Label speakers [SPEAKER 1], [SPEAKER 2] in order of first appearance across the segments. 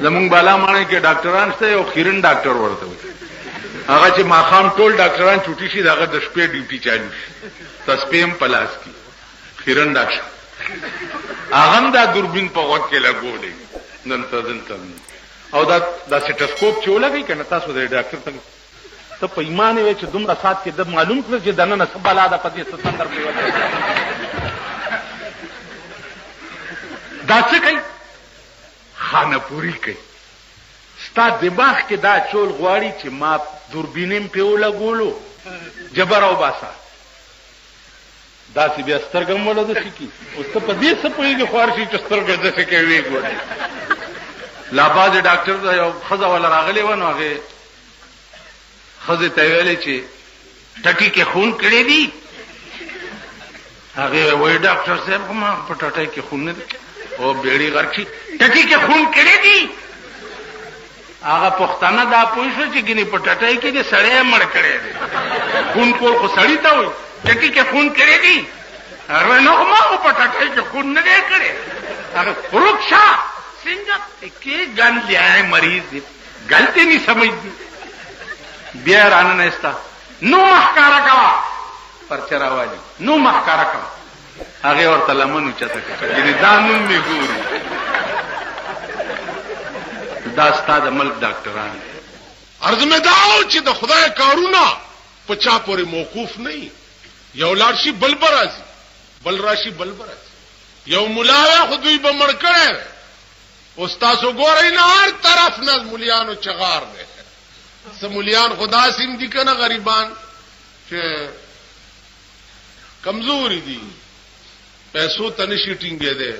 [SPEAKER 1] زمونږ بالا ماڼۍ کې ډاکټران شته یو خیرن ډاکټر ورته وي هغه چې ماخام ټول ډاکټران چوټي شي دغه د شپې ډیوټي چالو شي تسپیم پلاس کی خیرن ډاکټر هغه دا دوربین په وخت کې لګولې دلته او دا سټسکوپ چې ولګي کنه تاسو د ډاکټر ته په ایمان وي چې دومره سات کې د معلوم کړ چې دنه نه سباله ده په دې ستندر په دا څه کوي خانه پوری کوي ستا دماغ کې دا چول غواړي چې ما دوربینم په ولګولو جبر او باسا دا چې بیا سترګم ولا د شي اوس ته په دې څه پوهیږي خوارشي چې سترګې د څه کوي ګوري لا باز ډاکټر دا یو خزه ولا راغلی و نو هغه خزه ته ویلې چې ټکی کې خون کړی دی هغه وای ډاکټر صاحب ما په ټټای کې خون نه او بیړی غرچی ټکی کې خون کړی دی هغه پښتانه دا پوښتنه چې ګنې په ټټای کې دې سړی مړ کړی دی خون کول خو سړی ته وای ټکی کې خون کړی دی هغه نو ما په ټټای کې خون نه کړی هغه رخصا څنګه کې ګان لیاي مریض دی غلطی نه سمجھدي بیا رانه نهستا نو محکارا کا پرچرا والی نو محکارا کا هغه ورته لمنو چته کړي ځانون می ګوري دا ستاد ملک ډاکټران
[SPEAKER 2] عرض مې داو چې د خدای کارونه په چا پورې موقوف نه یو لارشي بل برازي بل راشي بل برازي یو مولا خو دوی به مړ کړي استاد وګورئ نه هر طرف نه مولیانو چغار دي سمولیان خدا سیم دي کنه غریبان چې کمزوري دي پیسو تنشي ټینګې ده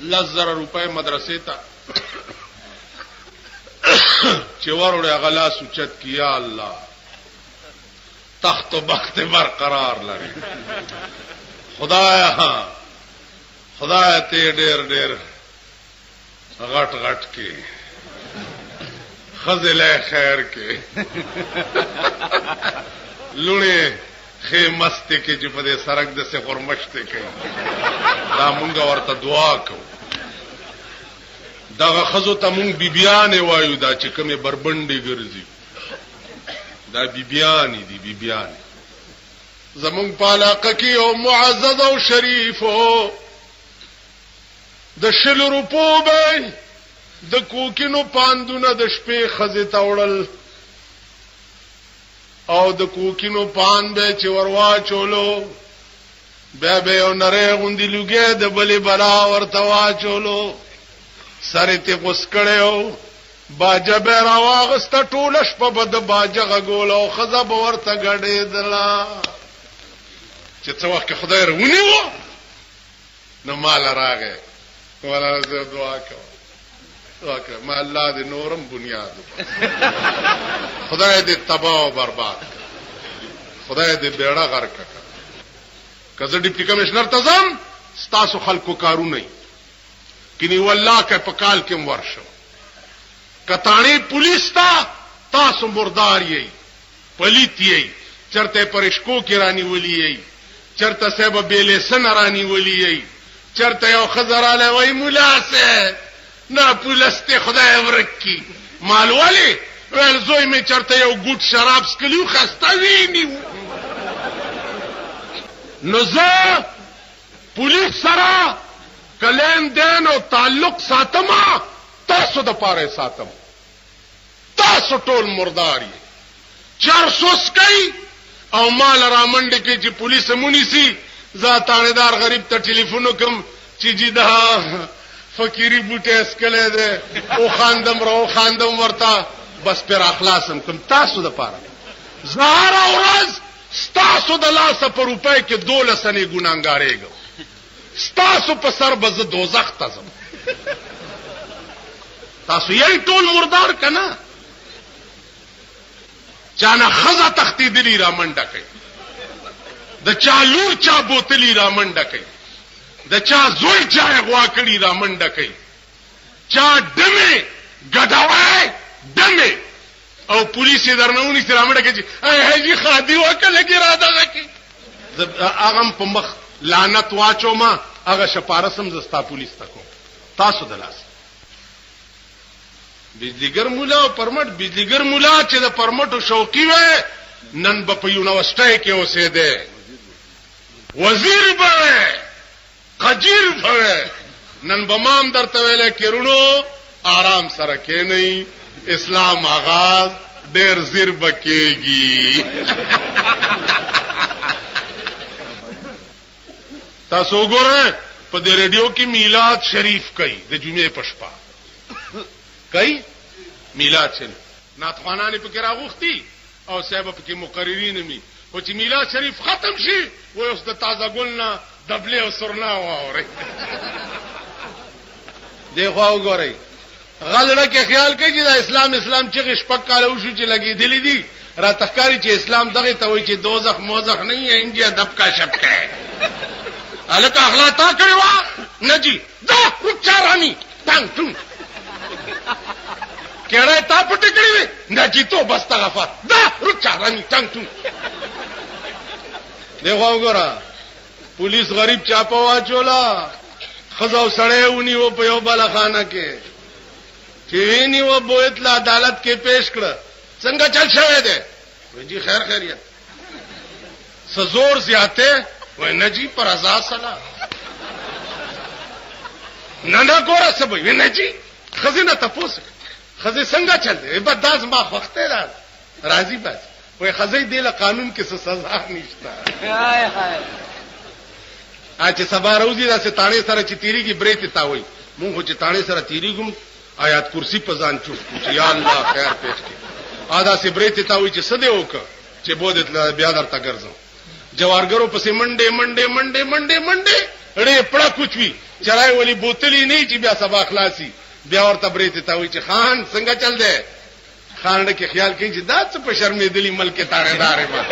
[SPEAKER 2] 10,000 روپے مدرسې ته چې وروړې غلا سوچت کیا الله تخت و بخت برقرار لري خدایا ته ډېر غټ غټ کې خزله خیر کې لونه خې مسته کې چې په دې سرک د څه خرمشته کوي دا مونږ ورته دعا کوو دا خزو ته مونږ بیبيان وایو دا چې کومه بربندې ګرځي دا بیبيان دي بیبيان زمونږ په علاقه کې او معزز او شریف د 100 روپو به د کوکینو پاندونه د شپې خزه تاوړل او د کوکینو پان به چې وروا چولو بیا به یو نری غوندي لوګي د بلې بلا ورته وا چولو سره ته غوس کړو باجه به راواغست ټوله شپه به د باجه غول او خزه به ورته غړې دلا چې څو وخت خدای رونی وو نو مال راغې ولا زه دعا کوم ما الله دې نورم بنیاد خدای دې تباہ او برباد خدای دې بیڑا غرق کړه کزه ډیپټي کمشنر تزم ستاسو خلکو کارونه کینی والله کې پکال کې ورشو کتانی پولیس تاسو مردار یې پلیت یې چرته پرشکو کې رانی ولی یې چرته سبب بیلې سن رانی ولی یې چرته یو خزراله وای مولا سه نه پولسته خدای ورکی مال والی ول زوی می چرته یو ګوټ شراب سکلیو خسته ویني نو زه پولیس سره کلین دین او تعلق ساتما تاسو د پاره ساتم تاسو ټول مرداري 400 سکي او مال را منډه کې چې پولیس مونږ سي ذاتانیدار غریب ته ټلیفون کوم چې جدا فقيري بوټه اسکله ده او خاندم ورته بس پر اخلاصم کوم تاسو د پاره زهر اورز تاسو د لاسه په روپۍ کې 12 سنې ګناګارېګو تاسو په سر بز دوزخ تزم تاسو یې ټول مردار کنا چانه خزه تختی دلی را منډه کوي د چا لور چا بوتلی را منډه کوي د چا زوی چا غوا کړی را منډه کوي چا دمه ګډاوي دمه او پولیس درنونی سره منډه کوي هغه خادي وکړه کې را دغه کوي هغه په مخ لعنت واچو ما هغه شپارسم زستا پولیس تکو تاسو دلاس بجلیګر مولا او پرمټ بجلیګر مولا چې د پرمټو شوقي وې نن په یونیورسيټي کې اوسېده وزیر به قجیر به نن بمام درته ویل کېرونو آرام سره کې نه اسلام آغاز ډېر زیر بکېږي تاسو وګورئ په دې رادیو کې میلاد شریف کوي د جمعې په شپه کوي میلاد شریف ناتخوانان په کې راغوختي او صاحب په کې مقررین می او چې میلاد شریف ختم شي و اوس د تازه ګلنا دبلې او سرنا واوري دغه وګورئ غلړه کې خیال کوي چې د اسلام چې شپک کاله وشو چې لګېدلې دي را تخکاری چې اسلام دغه ته وایي چې دوزخ موزخ نه یې انډیا دب کا شپکه الکه اخلاق تا کړی وا نه جی دا وچارانی تنگ تون کړه تا پټ کړی نه جی ته بس تغفر دا وچارانی تنگ تون دغه وګوره پولیس غریب چاپه واچولا خزاو سړی ونی و په یو بالاخانه کې چې ویني و بویت له عدالت کې پیش کړ څنګه چل شوی دی وایي خیر خیریت سزور زیاته وای نه جی پر ازاد سلا نه ګوره څه وای نه جی خزینه تاسو خزې څنګه چل دی په داس ما وخته را راضی بس وای خزې دی له قانون کې څه سزا نشته هاي هاي اته سبا روزي دا څه تاړې سره چې تیریږي برېته تا وای مونږ چې تاړې سره تیریږم آیات کرسی په ځان چوف چې یا الله خیر پېښ کړي ادا سي برېته تا وای چې سده وک چې بودت بیا درته ګرځم جوارګرو پسې منډه اړې پړه کوچوي چرای ولی بوتلی نه چې بیا سبا خلاصي بیا ورته برېته تا وای چې خان څنګه چل دی خان کې خیال کوي چې دا څه په شرمې دلی ملک تاړېدارې ما